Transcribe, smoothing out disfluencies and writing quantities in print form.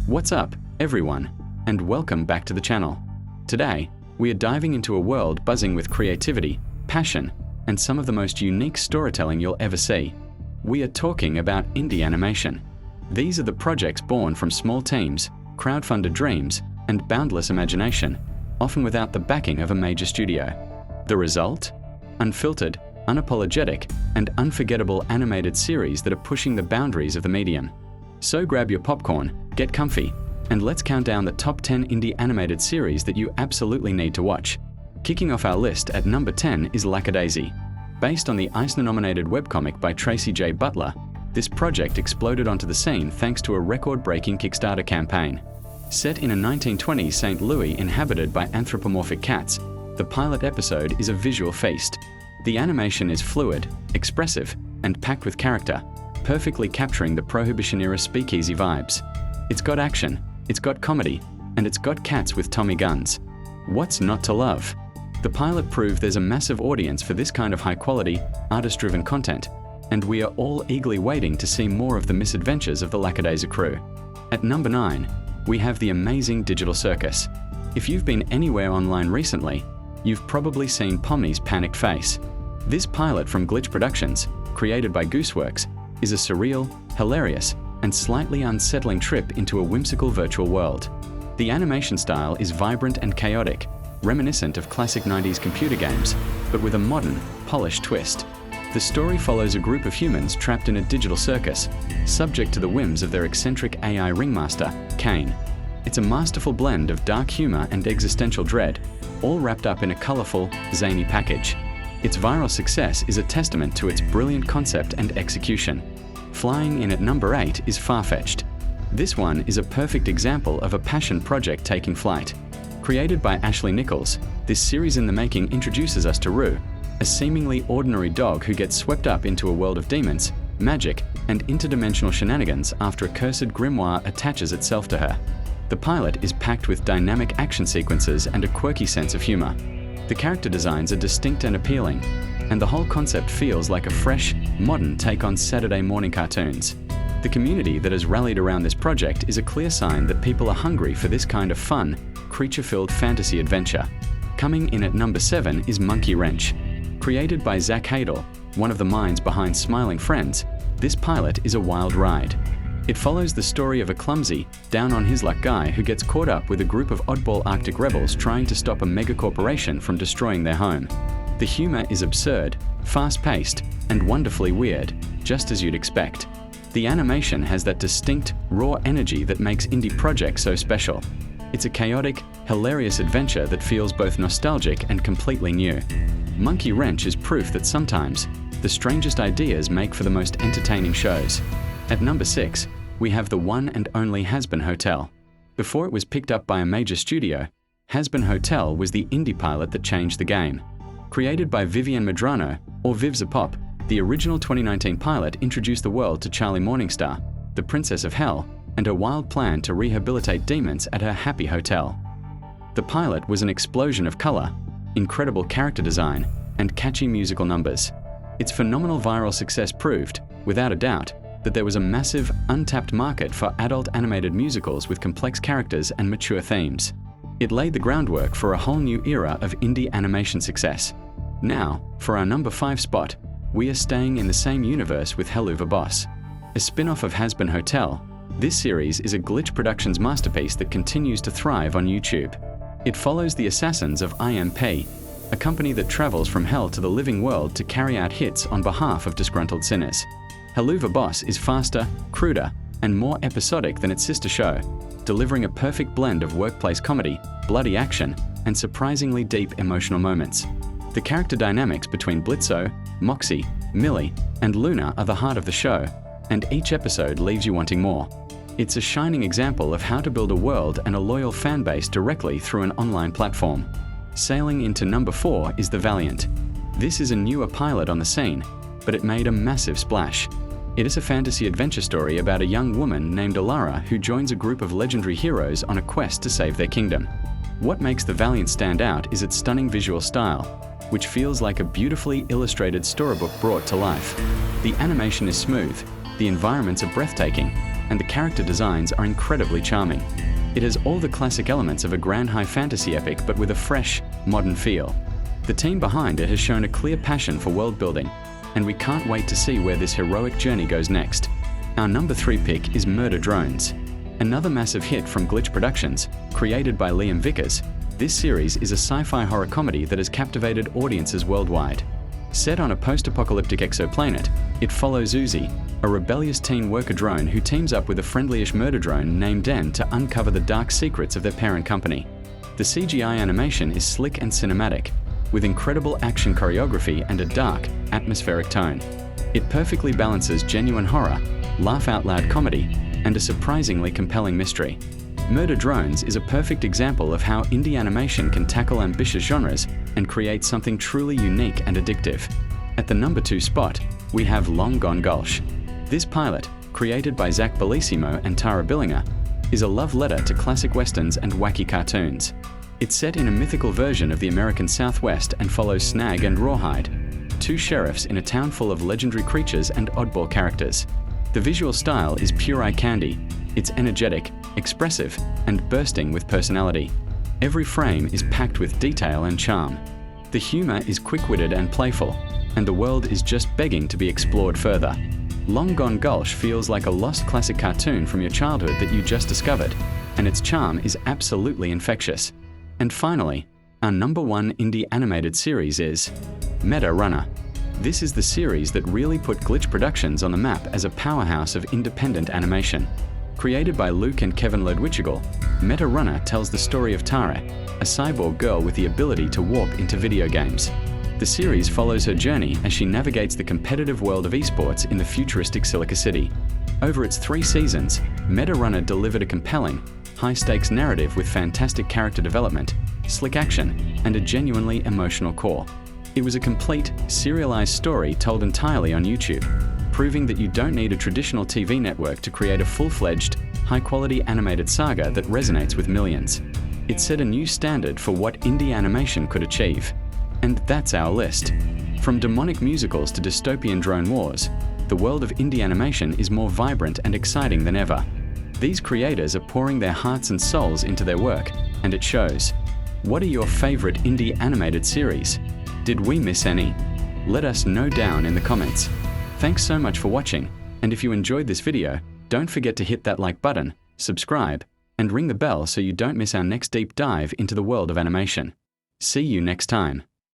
What's up, everyone, and welcome back to the channel. Today, we are diving into a world buzzing with creativity, passion, and some of the most unique storytelling you'll ever see. We are talking about indie animation. These are the projects born from small teams, crowdfunded dreams, and boundless imagination, often without the backing of a major studio. The result? Unfiltered, unapologetic, and unforgettable animated series that are pushing the boundaries of the medium. So grab your popcorn, get comfy, and let's count down the top 10 indie animated series that you absolutely need to watch. Kicking off our list at number 10 is Lackadaisy. Based on the Eisner-nominated webcomic by Tracy J. Butler, this project exploded onto the scene thanks to a record-breaking Kickstarter campaign. Set in a 1920s St. Louis inhabited by anthropomorphic cats, the pilot episode is a visual feast. The animation is fluid, expressive, and packed with character, perfectly capturing the Prohibition-era speakeasy vibes. It's got action, it's got comedy, and it's got cats with Tommy guns. What's not to love? The pilot proved there's a massive audience for this kind of high-quality, artist-driven content, and we are all eagerly waiting to see more of the misadventures of the Lackadaisy crew. At number 9, we have the amazing Digital Circus. If you've been anywhere online recently, you've probably seen Pommy's panicked face. This pilot from Gulch Productions, created by Gooseworks, is a surreal, hilarious, and slightly unsettling trip into a whimsical virtual world. The animation style is vibrant and chaotic, reminiscent of classic 90s computer games, but with a modern, polished twist. The story follows a group of humans trapped in a digital circus, subject to the whims of their eccentric AI ringmaster, Kane. It's a masterful blend of dark humor and existential dread, all wrapped up in a colorful, zany package. Its viral success is a testament to its brilliant concept and execution. Flying in at number 8 is Far-Fetched. This one is a perfect example of a passion project taking flight. Created by Ashley Nichols, this series in the making introduces us to Rue, a seemingly ordinary dog who gets swept up into a world of demons, magic, and interdimensional shenanigans after a cursed grimoire attaches itself to her. The pilot is packed with dynamic action sequences and a quirky sense of humor. The character designs are distinct and appealing, and the whole concept feels like a fresh, modern take on Saturday morning cartoons. The community that has rallied around this project is a clear sign that people are hungry for this kind of fun, creature-filled fantasy adventure. Coming in at number 7 is Monkey Wrench. Created by Zach Hadel, one of the minds behind Smiling Friends, this pilot is a wild ride. It follows the story of a clumsy, down-on-his-luck guy who gets caught up with a group of oddball Arctic rebels trying to stop a mega-corporation from destroying their home. The humor is absurd, fast-paced, and wonderfully weird, just as you'd expect. The animation has that distinct, raw energy that makes indie projects so special. It's a chaotic, hilarious adventure that feels both nostalgic and completely new. Monkey Wrench is proof that sometimes, the strangest ideas make for the most entertaining shows. At number 6, we have the one and only Hazbin Hotel. Before it was picked up by a major studio, Hazbin Hotel was the indie pilot that changed the game. Created by Vivian Medrano, or Vivza Pop, the original 2019 pilot introduced the world to Charlie Morningstar, the Princess of Hell, and her wild plan to rehabilitate demons at her happy hotel. The pilot was an explosion of color, incredible character design, and catchy musical numbers. Its phenomenal viral success proved, without a doubt, that there was a massive, untapped market for adult animated musicals with complex characters and mature themes. It laid the groundwork for a whole new era of indie animation success. Now, for our number 5 spot, we are staying in the same universe with Helluva Boss. A spin-off of Hazbin Hotel, this series is a Glitch Productions masterpiece that continues to thrive on YouTube. It follows the assassins of IMP, a company that travels from hell to the living world to carry out hits on behalf of disgruntled sinners. Helluva Boss is faster, cruder, and more episodic than its sister show, delivering a perfect blend of workplace comedy, bloody action, and surprisingly deep emotional moments. The character dynamics between Blitzo, Moxie, Millie, and Luna are the heart of the show, and each episode leaves you wanting more. It's a shining example of how to build a world and a loyal fan base directly through an online platform. Sailing into number 4 is the Valiant. This is a newer pilot on the scene, but it made a massive splash. It is a fantasy adventure story about a young woman named Alara who joins a group of legendary heroes on a quest to save their kingdom. What makes the Valiant stand out is its stunning visual style, which feels like a beautifully illustrated storybook brought to life. The animation is smooth, the environments are breathtaking, and the character designs are incredibly charming. It has all the classic elements of a grand high fantasy epic, but with a fresh, modern feel. The team behind it has shown a clear passion for world building, and we can't wait to see where this heroic journey goes next. Our number 3 pick is Murder Drones. Another massive hit from Glitch Productions, created by Liam Vickers, this series is a sci-fi horror comedy that has captivated audiences worldwide. Set on a post-apocalyptic exoplanet, it follows Uzi, a rebellious teen worker drone who teams up with a friendlyish murder drone named Den to uncover the dark secrets of their parent company. The CGI animation is slick and cinematic, with incredible action choreography and a dark, atmospheric tone. It perfectly balances genuine horror, laugh-out-loud comedy, and a surprisingly compelling mystery. Murder Drones is a perfect example of how indie animation can tackle ambitious genres and create something truly unique and addictive. At the number 2 spot, we have Long Gone Gulch. This pilot, created by Zach Bellissimo and Tara Billinger, is a love letter to classic westerns and wacky cartoons. It's set in a mythical version of the American Southwest and follows Snag and Rawhide, 2 sheriffs in a town full of legendary creatures and oddball characters. The visual style is pure eye candy. It's energetic, expressive, and bursting with personality. Every frame is packed with detail and charm. The humor is quick-witted and playful, and the world is just begging to be explored further. Long Gone Gulch feels like a lost classic cartoon from your childhood that you just discovered, and its charm is absolutely infectious. And finally, our number 1 indie animated series is Meta Runner. This is the series that really put Glitch Productions on the map as a powerhouse of independent animation. Created by Luke and Kevin Ludwichigal, Meta Runner tells the story of Tara, a cyborg girl with the ability to warp into video games. The series follows her journey as she navigates the competitive world of esports in the futuristic Silica City. Over its 3 seasons, Meta Runner delivered a compelling, high-stakes narrative with fantastic character development, slick action, and a genuinely emotional core. It was a complete, serialized story told entirely on YouTube, proving that you don't need a traditional TV network to create a full-fledged, high-quality animated saga that resonates with millions. It set a new standard for what indie animation could achieve. And that's our list. From demonic musicals to dystopian drone wars, the world of indie animation is more vibrant and exciting than ever. These creators are pouring their hearts and souls into their work, and it shows. What are your favorite indie animated series? Did we miss any? Let us know down in the comments. Thanks so much for watching, and if you enjoyed this video, don't forget to hit that like button, subscribe, and ring the bell so you don't miss our next deep dive into the world of animation. See you next time.